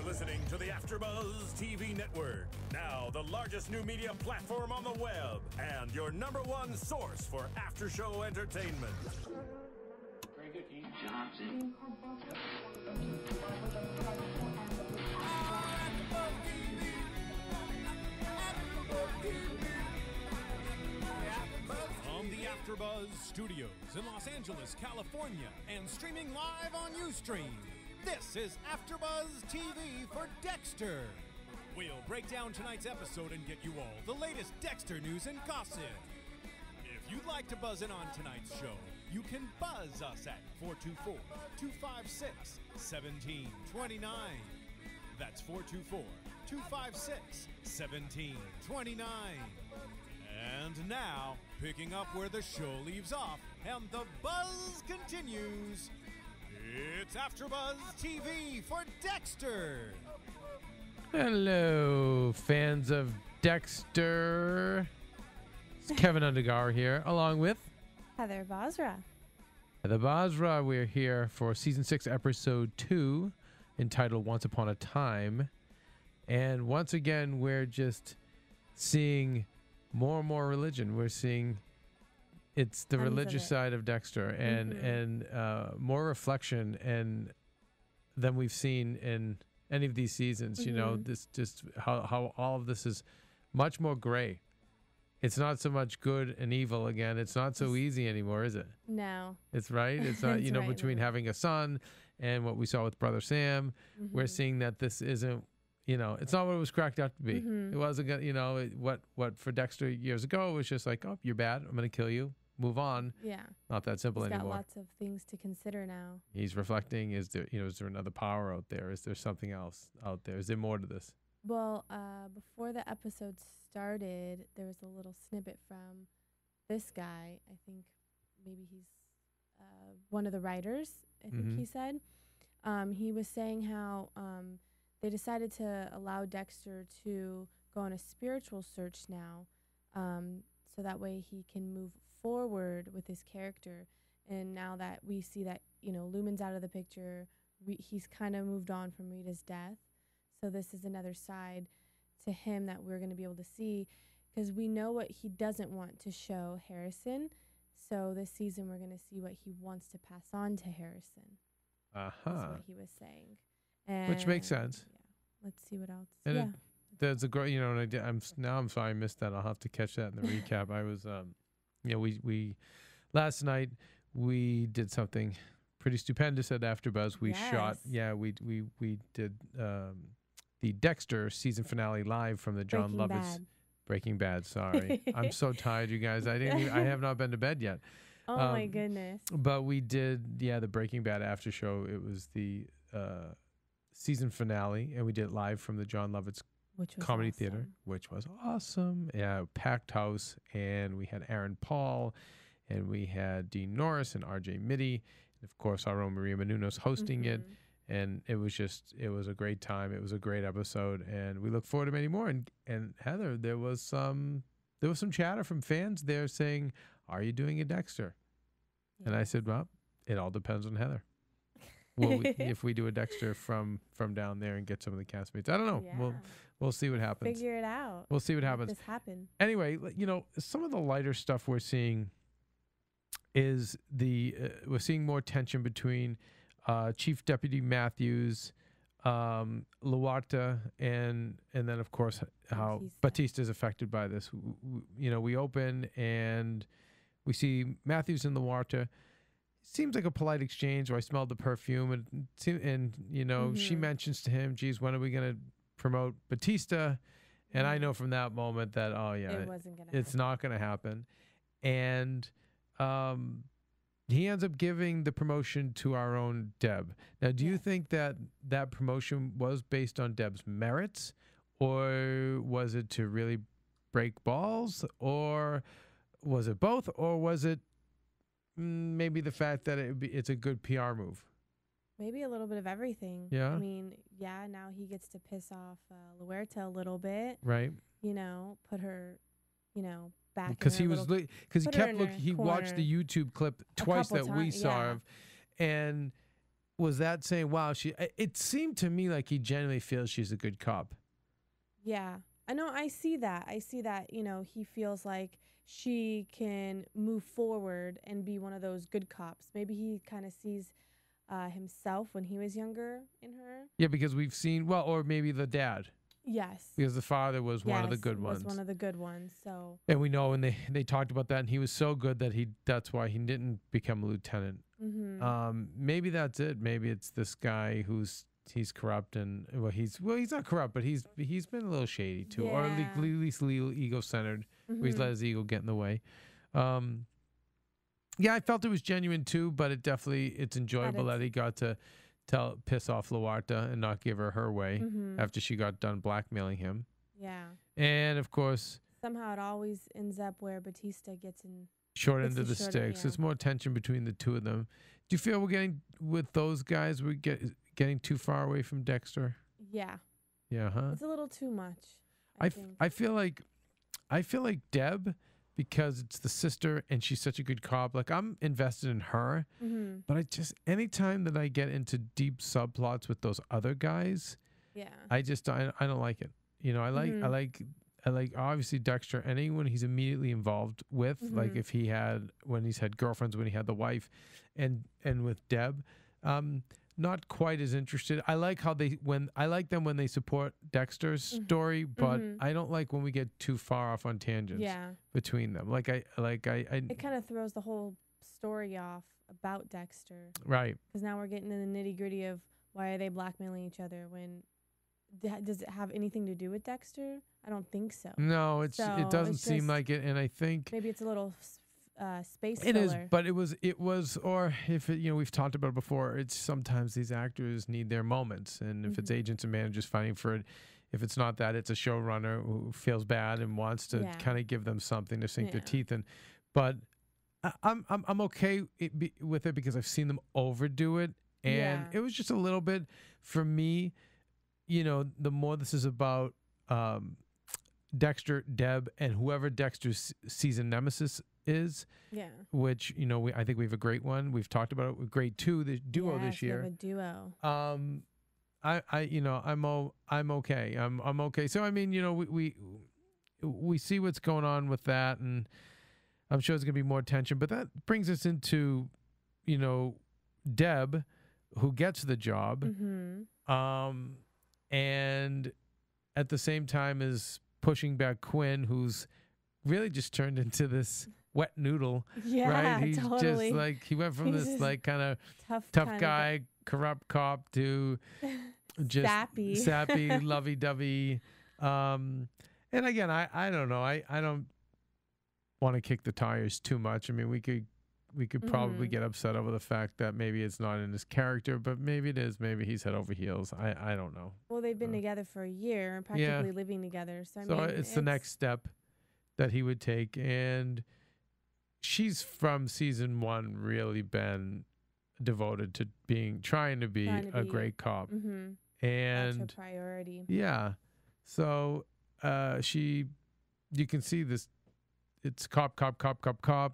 listening to the AFTERBUZZ TV network, now the largest new media platform on the web, and your #1 source for after-show entertainment. Very good, Keith. Johnson. From the AFTERBUZZ Studios in Los Angeles, California, and streaming live on Ustream, this is AFTERBUZZ TV for Dexter. We'll break down tonight's episode and get you all the latest Dexter news and gossip. If you'd like to buzz in on tonight's show, you can buzz us at 424-256-1729. That's 424-256-1729. And now, picking up where the show leaves off and the buzz continues, it's AFTERBUZZ TV for Dexter. Hello, fans of Dexter. It's Keven Undergaro here, along with Heather Basra. Heather Basra. We're here for Season 6, Episode 2, entitled Once Upon a Time. And once again, we're just seeing more and more religion. We're seeing it's the religious side of Dexter, and more reflection than we've seen in any of these seasons. You know, this just how all of this is much more gray. It's not so much good and evil again. It's not so easy anymore, is it? No. It's right. It's not, you know, right, between having a son and what we saw with Brother Sam, we're seeing that this isn't, you know, it's not what it was cracked out to be. It wasn't, you know, what for Dexter years ago was just like, oh, you're bad, I'm going to kill you, move on. Yeah. Not that simple anymore. He's got lots of things to consider now. He's reflecting, is there another power out there? Is there something else out there? Is there more to this? Well, before the episode started, there was a little snippet from this guy. I think maybe he's one of the writers, I think he said. He was saying how they decided to allow Dexter to go on a spiritual search now, so that way he can move forward with his character. And now that we see that, you know, Lumen's out of the picture, he's kind of moved on from Rita's death. So this is another side to him that we're going to be able to see, because we know what he doesn't want to show Harrison. So this season we're going to see what he wants to pass on to Harrison. That's what he was saying. And which makes sense. Yeah. Let's see what else. And there's a great, you know, and I'm sorry I missed that. I'll have to catch that in the recap. I was, you know, we last night we did something pretty stupendous at AFTERBUZZ. We shot, we did the Dexter season finale live from the John Lovitz Breaking Bad. Sorry, I'm so tired, you guys. I have not been to bed yet. Oh my goodness! But we did, the Breaking Bad after show. It was the season finale, and we did it live from the John Lovitz Comedy Theater, which was awesome. Yeah, packed house, and we had Aaron Paul, and we had Dean Norris and RJ Mitty, and of course our own Maria Menounos hosting it. And it was a great time. It was a great episode, and we look forward to many more. And Heather, there was some chatter from fans there saying, "Are you doing a Dexter?" Yeah. And I said, "Well, it all depends on Heather. If we do a Dexter from down there and get some of the castmates, I don't know. Yeah. We'll see what happens. Figure it out. We'll see what happens. This happen. Anyway, you know, some of the lighter stuff we're seeing is we're seeing more tension between Chief Deputy Matthews, Luarta, and then of course how Batista is affected by this. You know, we open and we see Matthews and Luarta. Seems like a polite exchange. Or I smelled the perfume, and you know, she mentions to him, "Geez, when are we gonna promote Batista?" And I know from that moment that it's not gonna happen, and he ends up giving the promotion to our own Deb. Now, do you think that promotion was based on Deb's merits, or was it to really break balls, or was it both, or was it maybe the fact that it's a good PR move? Maybe a little bit of everything. Yeah. I mean, now he gets to piss off Luerta a little bit. Right. You know, put her, you know, back because he kept looking. He watched the YouTube clip twice that we saw of, and was that saying, wow, it seemed to me like he genuinely feels she's a good cop. Yeah. I know. I see that. He feels like she can move forward and be one of those good cops. Maybe he kind of sees himself when he was younger in her. Yeah, because we've seen, well, or maybe the dad. Yes. Because the father was one of the good ones. Was one of the good ones. So. And we know, and they talked about that, and he was so good that that's why he didn't become a lieutenant. Mm-hmm. Maybe that's it. Maybe it's this guy he's corrupt, and he's not corrupt, but he's been a little shady too, or at least a little ego-centered. Where he's let his ego get in the way. Yeah, I felt it was genuine too, but it's enjoyable that he got to piss off Luarta and not give her way after she got done blackmailing him. Yeah. And of course, somehow it always ends up where Batista gets in short end of the sticks. There's more tension between the two of them. Do you feel we're getting with those guys? We're getting too far away from Dexter? Yeah. Yeah, huh? It's a little too much. I feel like Deb, because it's the sister and she's such a good cop. Like, I'm invested in her, but anytime that I get into deep subplots with those other guys, I don't like it. You know, I like obviously Dexter, anyone he's immediately involved with, like when he's had girlfriends, when he had the wife, and with Deb, not quite as interested. I like them when they support Dexter's story, but I don't like when we get too far off on tangents between them. It kind of throws the whole story off about Dexter. Right. Because now we're getting in the nitty-gritty of why are they blackmailing each other when does it have anything to do with Dexter? I don't think so. No, it doesn't seem like it, and I think maybe it's a little space filler. It is, but it was, or if we've talked about it before. It's sometimes these actors need their moments, and if it's agents and managers fighting for it, if it's not that, it's a showrunner who feels bad and wants to kind of give them something to sink their teeth in. But I'm okay with it because I've seen them overdo it, and it was just a little bit for me. The more this is about Dexter, Deb, and whoever Dexter's season nemesis is, which I think we have a great one. We've talked about it with great the duo this year. We have a duo. I'm okay. I'm okay. So I mean, we see what's going on with that, and I'm sure there's gonna be more tension. But that brings us into Deb, who gets the job, and at the same time is pushing back Quinn, who's really just turned into this wet noodle. Right? He's totally. just like, he went from this like kind of tough guy, corrupt cop to just sappy, lovey-dovey. And again, I don't know. I don't want to kick the tires too much. I mean, we could probably get upset over the fact that maybe it's not in his character, but maybe it is. Maybe he's head over heels. I don't know. Well, they've been together for a year and practically living together. So, I mean, it's the next step that he would take. And she's from season 1 really been devoted to trying to be a great cop. And that's her priority. Yeah. So you can see this. It's cop,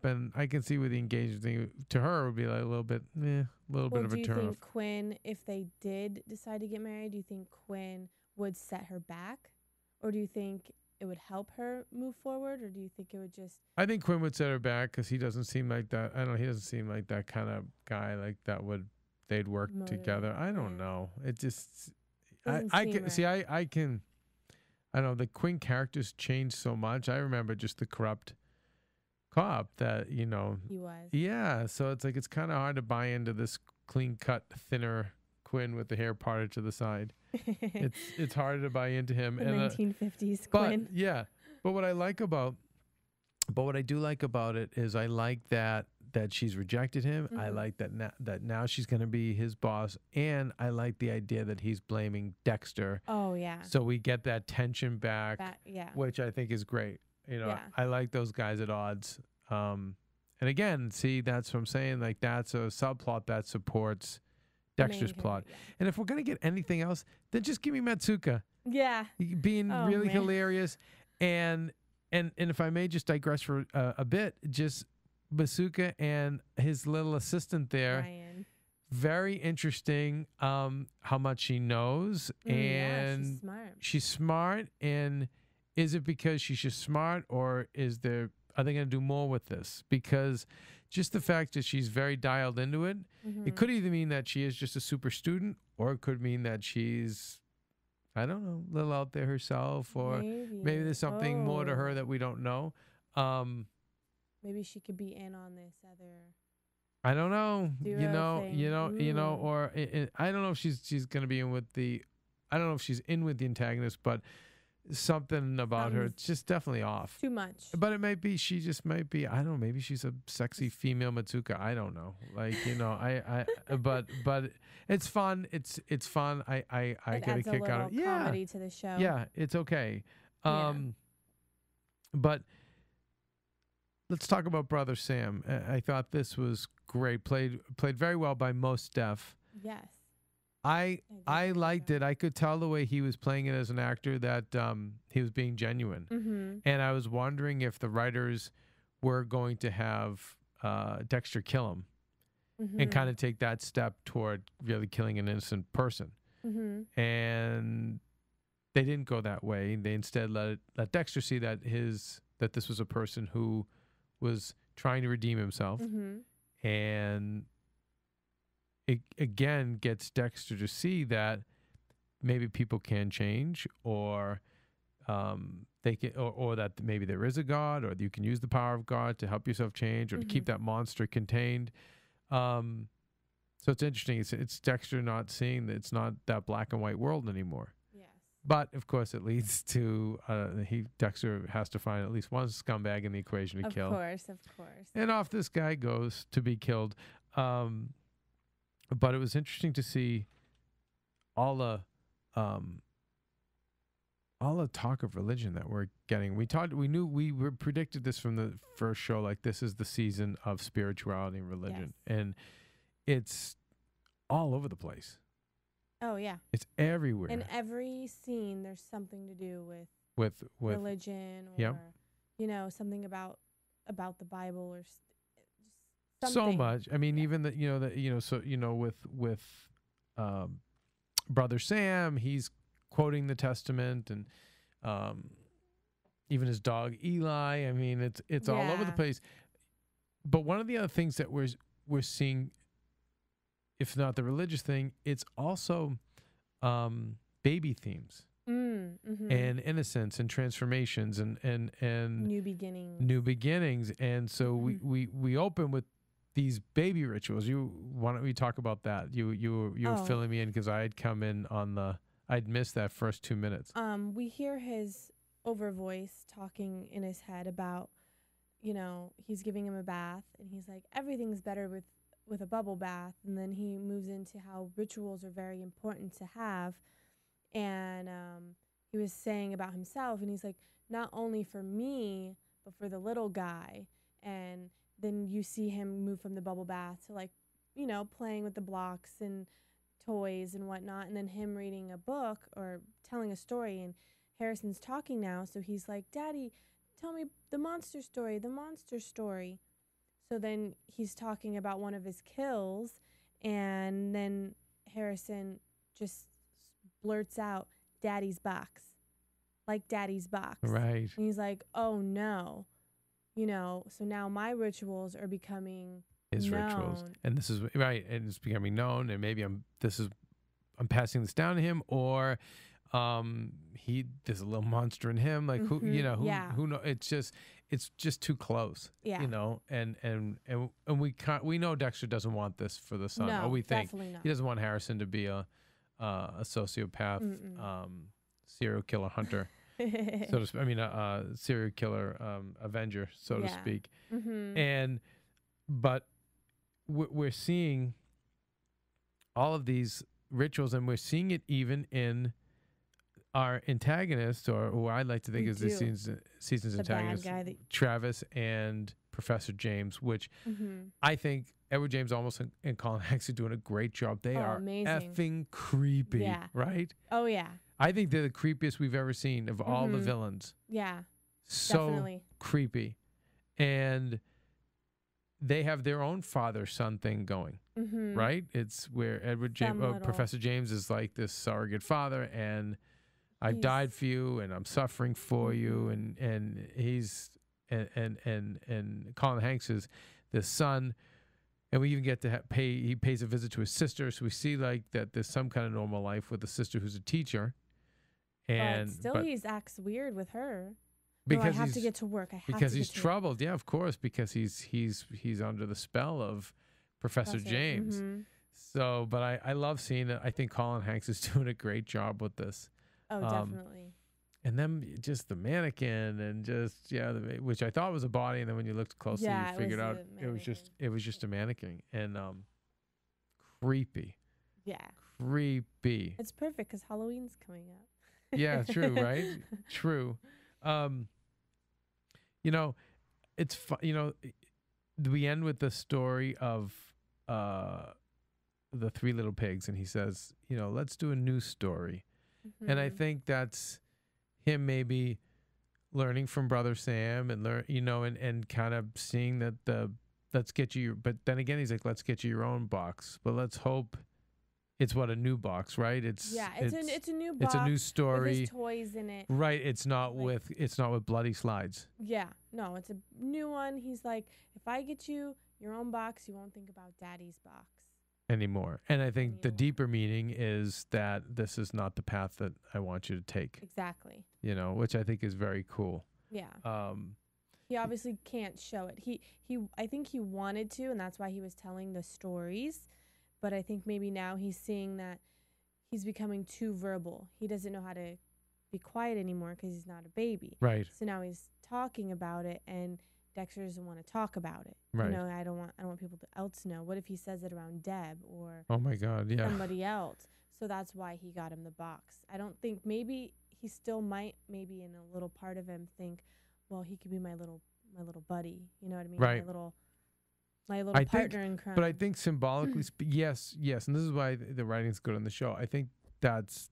and I can see where the engagement thing to her would be like a little bit of a turn. Do you think Quinn, if they did decide to get married, do you think Quinn would set her back, or do you think it would help her move forward, or do you think it would just? I think Quinn would set her back because he doesn't seem like that. I don't know. He doesn't seem like that kind of guy. Like they'd work together. I don't know. It just. I can see. I can. I don't know. The Quinn characters changed so much. I remember just the corrupt cop that he was. Yeah, so it's like it's kind of hard to buy into this clean cut, thinner Quinn with the hair parted to the side. it's harder to buy into him. The 1950s Quinn. But what I do like about it is I like that she's rejected him. I like that now she's going to be his boss, and I like the idea that he's blaming Dexter. Oh yeah. So we get that tension back, which I think is great. I like those guys at odds. And again, see, that's what I'm saying. Like, that's a subplot that supports Dexter's plot. Yeah. And if we're going to get anything else, then just give me Matsuka. Yeah. Being really hilarious. And if I may just digress for a bit, just Matsuka and his little assistant there. very interesting how much she knows, and she's smart. She's smart, and is it because she's just smart, or are they going to do more with this? Because just the fact that she's very dialed into it, it could either mean that she is just a super student, or it could mean that she's, I don't know, a little out there herself, or maybe there's something more to her that we don't know. Maybe she could be in on this other. I don't know. Thing. Or I don't know if she's going to be in with the. I don't know if she's in with the antagonist, but something about her, it's just definitely off. Too much. But it might be she just might be. I don't know. Maybe she's a sexy female Mitsuka. I don't know. Like but it's fun. It's fun. I get a kick out of it. Yeah. Comedy to the show. Yeah, it's okay. But let's talk about Brother Sam. I thought this was great. Played very well by Mos Def. Yes. I liked it. I could tell the way he was playing it as an actor that he was being genuine. And I was wondering if the writers were going to have Dexter kill him and kind of take that step toward really killing an innocent person. And they didn't go that way. They instead let Dexter see that this was a person who was trying to redeem himself, and it again gets Dexter to see that maybe people can change, or they can, or that maybe there is a God, or you can use the power of God to help yourself change, or to keep that monster contained. So it's interesting. It's Dexter not seeing that it's not that black and white world anymore. But of course, it leads to Dexter has to find at least one scumbag in the equation to kill. Of course. And off this guy goes to be killed. But it was interesting to see all the talk of religion that we're getting. We predicted this from the first show. Like, this is the season of spirituality and religion, and it's all over the place. Oh yeah, it's everywhere. In every scene, there's something to do with religion, or something about the Bible, or just something. So much. I mean, even with Brother Sam, he's quoting the Testament, and even his dog Eli. I mean, it's all over the place. But one of the other things that we're seeing, if not the religious thing, it's also baby themes and innocence and transformations and new beginnings. And so we open with these baby rituals. Why don't we talk about that? You were filling me in because I had come in I'd missed that first 2 minutes. We hear his over voice talking in his head about, he's giving him a bath, and he's like, everything's better with a bubble bath. And then he moves into how rituals are very important to have. And he was saying about himself, and he's like, not only for me, but for the little guy. And then you see him move from the bubble bath to, like, playing with the blocks and toys and whatnot, and then him reading a book or telling a story. And Harrison's talking now, so he's like, Daddy, tell me the monster story. So then he's talking about one of his kills, and then Harrison just blurts out, Daddy's box. Like Daddy's box. Right. And he's like, oh no. So now my rituals are becoming his rituals. And this is right, and it's becoming known, and maybe I'm passing this down to him, or there's a little monster in him, like who know, it's just too close. And we know Dexter doesn't want this for the son. No, or we think definitely not. He doesn't want Harrison to be a sociopath, serial killer hunter. So to speak. I mean, a serial killer avenger, so to speak. But we're seeing all of these rituals, and we're seeing it even in our antagonist, or who I like to think is this season's antagonist, Travis and Professor James, which I think Edward James Olmos and Colin Hanks are doing a great job. They are amazing. Effing creepy, right? Oh, yeah. I think they're the creepiest we've ever seen of all the villains. Yeah, so definitely. Creepy. And they have their own father-son thing going, right? It's where Edward James, Professor James is like this surrogate father, and I've died for you, and I'm suffering for you, and he's and Colin Hanks is the son, and we even get to he pays a visit to his sister, so we see like that there's some kind of normal life with a sister who's a teacher, and but he acts weird with her. Because I have to get to work. Because he's troubled. Yeah, of course, because he's under the spell of Professor James. So, but I love seeing it. I think Colin Hanks is doing a great job with this. Oh, definitely. And then just the mannequin and just which I thought was a body, and then when you looked closely, you figured out it was just a mannequin, and creepy. Yeah. Creepy. It's perfect because Halloween's coming up. Yeah, true, right? True. It's we end with the story of the Three Little Pigs, and he says, let's do a new story. And I think that's him maybe learning from Brother Sam and and kind of seeing that let's get you, but then again, he's like, let's get you your own box, but let's hope it's a new box, right? It's a new box. It's a new story. With toys in it. Right. It's not with bloody slides. Yeah. No, it's a new one. He's like, if I get you your own box, you won't think about Daddy's box anymore. And I think the deeper meaning is that this is not the path that I want you to take. Exactly. Which I think is very cool. Yeah. He obviously can't show it. I think he wanted to, and that's why he was telling the stories. But I think maybe now he's seeing that he's becoming too verbal. He doesn't know how to be quiet anymore because he's not a baby. Right. So now he's talking about it, and Dexter doesn't want to talk about it. Right. I don't want people else to know. What if he says it around Deb or oh my God, yeah, somebody else? So that's why he got him the box. I don't think maybe he still might maybe in a little part of him think, well, he could be my little buddy. You know what I mean? Right. My little partner in crime. But I think symbolically, yes, and this is why the writing's good on the show. I think that's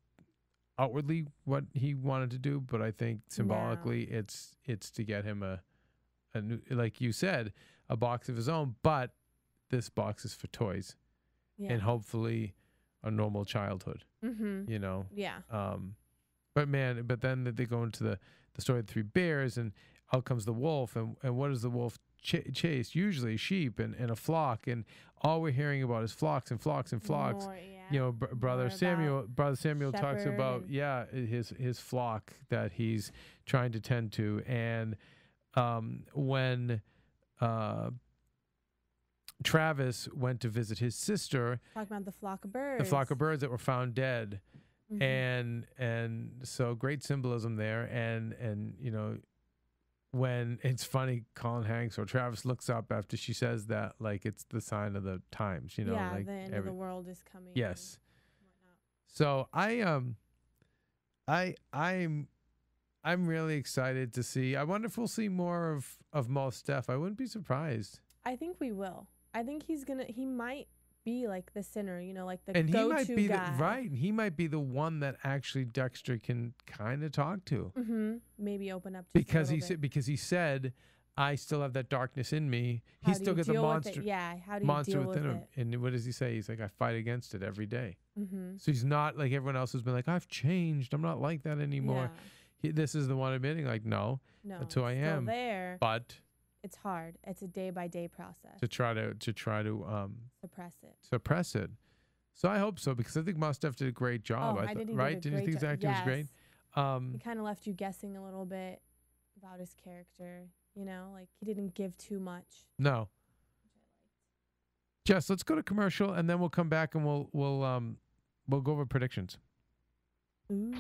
outwardly what he wanted to do, but I think symbolically, it's to get him a new, like you said, a box of his own. But this box is for toys, and hopefully a normal childhood. Yeah. But then they go into the story of the three bears, and out comes the wolf, and what does the wolf chase? Usually sheep and a flock, and all we're hearing about is flocks and flocks and flocks. More, Brother Samuel talks about his flock that he's trying to tend to, and when Travis went to visit his sister, talking about the flock of birds that were found dead. And so great symbolism there, and when it's funny, Colin Hanks or Travis looks up after she says that, like it's the sign of the times, like the end of the world is coming. Yes. So I'm really excited to see. I wonder if we'll see more of Mos Def. I wouldn't be surprised. I think we will. I think he might be like the sinner, like the and go-to he might be guy. Right. He might be the one that actually Dexter can kind of talk to. Maybe open up to because he said, I still have that darkness in me. He still got the monster. How do you monster deal within with him. it? And what does he say? He's like, I fight against it every day. So he's not like everyone else who's been like, I've changed. I'm not like that anymore. This is the one admitting, like, no, that's who I am. There, but it's hard. It's a day-by-day process to try to suppress it. So I hope so, because I think Mos Def did a great job. Didn't you think his acting was great? He kind of left you guessing a little bit about his character. Like he didn't give too much. No. Jess, let's go to commercial, and then we'll come back and we'll go over predictions. Ooh.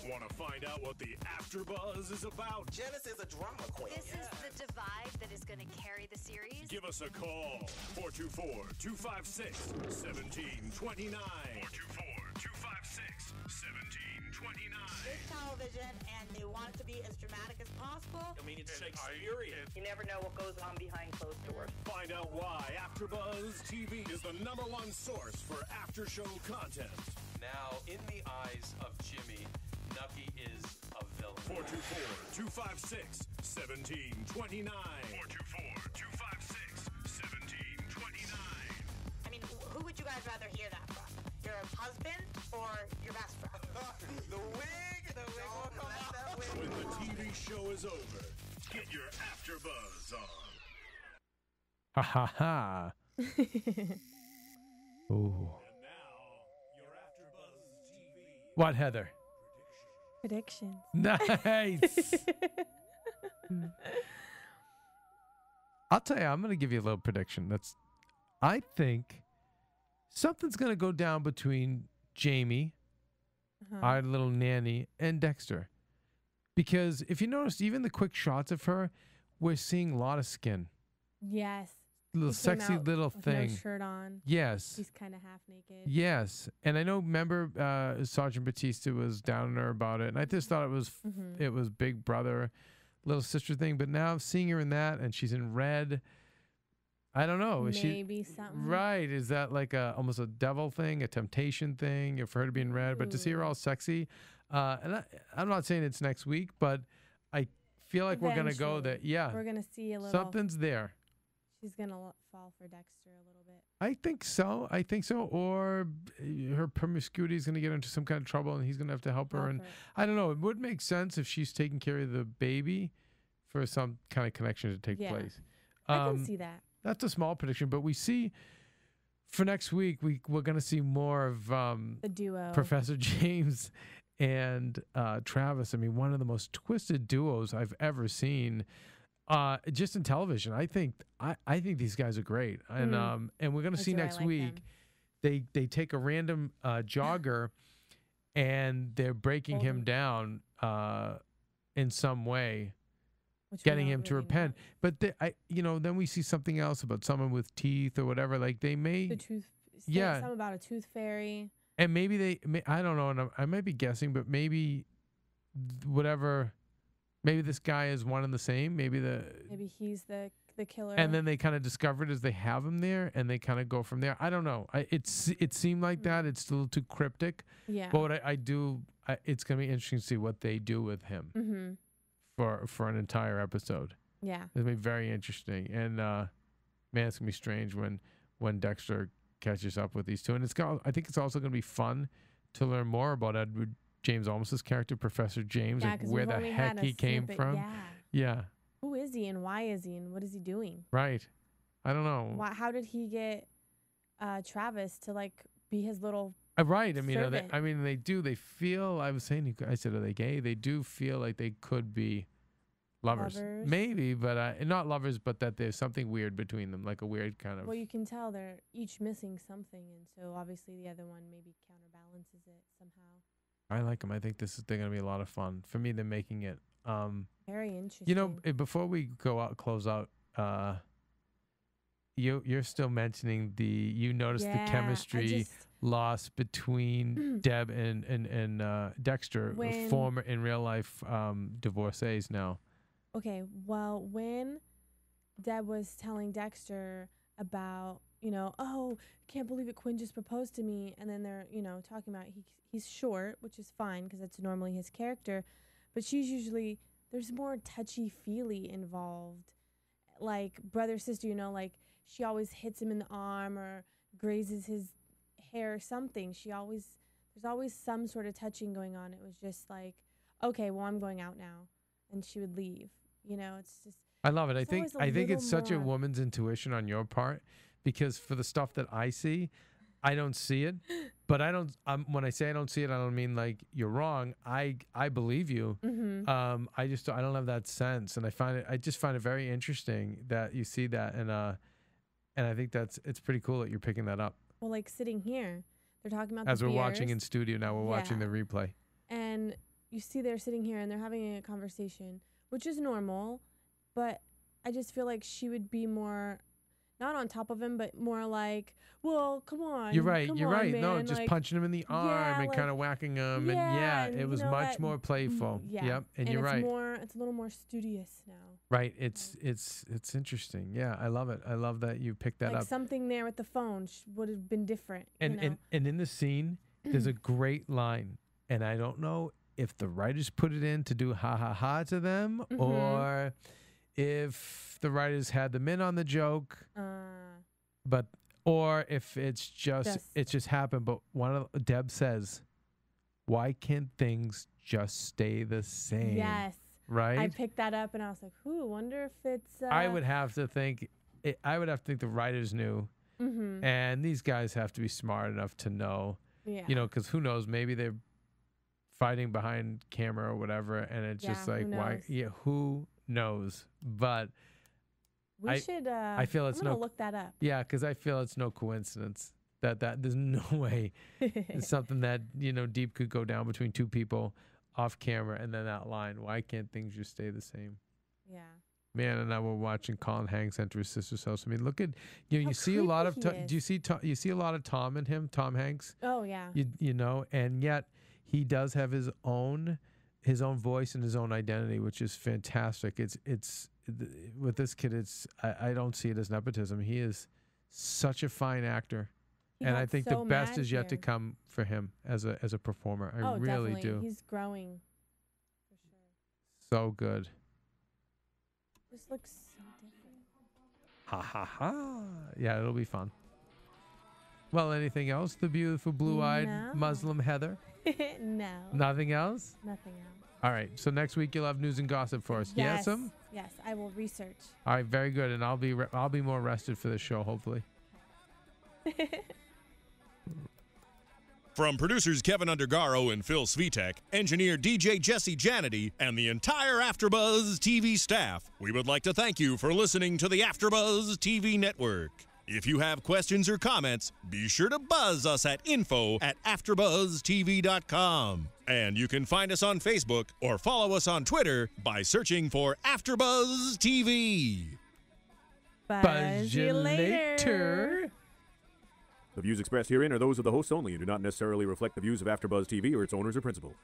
Want to find out what the AFTERBUZZ is about? Janice is a drama queen. This is the divide that is going to carry the series. Give us a call. 424-256-1729. 424-256-1729. It's television, and they want it to be as dramatic as possible. I mean, it's Shakespearean. You never know what goes on behind closed doors. Find out why AFTERBUZZ TV is the #1 source for after-show content. Now, in the eyes of Jimmy, Nucky is a villain. 424-256-1729. 424-256-1729. husband or your best friend? The wig will come out. When the TV show is over, get your AfterBuzz on. Ha ha ha. Ooh. And now, your AfterBuzz TV. What, Heather? Predictions. Nice. I'll tell you, I'm going to give you a little prediction. I think something's going to go down between Jamie, our little nanny, and Dexter. Because if you notice, even the quick shots of her, we're seeing a lot of skin. Yes. Little sexy little with thing. No shirt on. Yes. She's kind of half naked. Yes. And I know, remember, Sergeant Batista was down on her about it. And I just thought it was Big Brother, little sister thing. But now seeing her in that and she's in red, I don't know. Is Maybe something. Right. Is that like almost a devil thing, a temptation thing for her to be in red? But to see her all sexy. And I'm not saying it's next week, but I feel like we're going to go there. Yeah. We're going to see a little. Something's there. She's going to fall for Dexter a little bit. I think so. Or her promiscuity is going to get into some kind of trouble and he's going to have to help her. And I don't know. It would make sense if she's taking care of the baby for some kind of connection to take place. I can see that. That's a small prediction, but we see for next week, we're going to see more of the duo. Professor James and Travis. I mean, one of the most twisted duos I've ever seen. Just in television, I think these guys are great, and we're gonna see next week. They take a random jogger, and they're breaking him down in some way, getting him to repent. But then we see something else about someone with teeth or whatever. Like they may the tooth, something about a tooth fairy, and maybe I don't know, and I might be guessing, but maybe whatever. Maybe this guy is one and the same. Maybe he's the killer. And then they kind of discover it as they have him there, and they kind of go from there. I don't know. It seemed like that. It's a little too cryptic. Yeah. But what it's gonna be interesting to see what they do with him for an entire episode. Yeah. It's gonna be very interesting. And man, it's gonna be strange when Dexter catches up with these two. And I think it's also gonna be fun to learn more about Edward James Olmos's character, Professor James, like where the heck he came from. Yeah. Who is he and why is he and what is he doing? Right. I don't know. How did he get Travis to like be his little right. I mean, servant? they do. They feel. I said, are they gay? They do feel like they could be lovers. Maybe, but not lovers, but that there's something weird between them, like a weird kind of. Well, you can tell they're each missing something, and so obviously the other one maybe counterbalances it somehow. I like them. I think they're going to be a lot of fun. For me, they're making it. Very interesting. You know, before we close out, you're still mentioning you noticed the chemistry loss between Deb and Dexter, former in real life divorcees now. Okay, well, when Deb was telling Dexter about, oh, can't believe it, Quinn just proposed to me, and then they're, talking about he's short, which is fine because that's normally his character, but there's more touchy-feely involved, like brother-sister, like she always hits him in the arm or grazes his hair or something. There's always some sort of touching going on. It was just like, okay, well, I'm going out now, and she would leave. It's just. I love it. I think it's such a woman's intuition on your part, because for the stuff that I see, I don't see it. But when I say I don't see it, I don't mean like you're wrong. I believe you. I don't have that sense, and I just find it very interesting that you see that, and I think it's pretty cool that you're picking that up. Well, like sitting here, they're talking about as we're watching in studio now. We're watching the replay, and you see they're sitting here and they're having a conversation, which is normal, but I just feel like she would be more, not on top of him, but more like, well, come on. You're right. Man. No, just like, punching him in the arm and kind of whacking him. And it was much more playful. Yep. And you're right. It's a little more studious now. Right. It's interesting. Yeah. I love it. I love that you picked that up. Like something there with the phone would have been different. And in the scene, there's a great line. And I don't know if the writers put it in to do ha ha ha to them or if the writers had them in on the joke. But or if it's just happened. But Deb says, why can't things just stay the same? Yes. Right? I picked that up and I was like, wonder if it's... I would have to think the writers knew. Mm-hmm. And these guys have to be smart enough to know. Yeah. You know, because who knows? Maybe they're fighting behind camera or whatever. And it's just like, why? Yeah, who knows? But... We should. I feel it's I'm gonna look that up. Yeah, because I feel it's no coincidence that there's no way it's something that deep could go down between two people off camera, and then that line. Why can't things just stay the same? Yeah. Man and I were watching Colin Hanks enter his sister's house. I mean, look at you see a lot of. Do you see a lot of Tom in him? Tom Hanks. Oh yeah. You know, and yet he does have his own voice and his own identity, which is fantastic. It's with this kid, I don't see it as nepotism. He is such a fine actor, and I think the best is yet to come for him as a performer. I really definitely. do. He's growing, for sure. So good. This looks so different. Ha ha ha! Yeah, it'll be fun. Well, anything else? The beautiful blue-eyed Muslim Heather. No. Nothing else. Nothing else. All right. So next week you'll have news and gossip for us. Yes. Yes, Yes, I will research. All right. Very good. And I'll be more rested for this show, hopefully. From producers Keven Undergaro and Phil Svitek, engineer DJ Jesse Janity, and the entire AfterBuzz TV staff, we would like to thank you for listening to the AfterBuzz TV network. If you have questions or comments, be sure to buzz us at info@AfterBuzzTV.com. And you can find us on Facebook or follow us on Twitter by searching for AfterBuzz TV. Buzz you later. The views expressed herein are those of the hosts only and do not necessarily reflect the views of AfterBuzz TV or its owners or principals.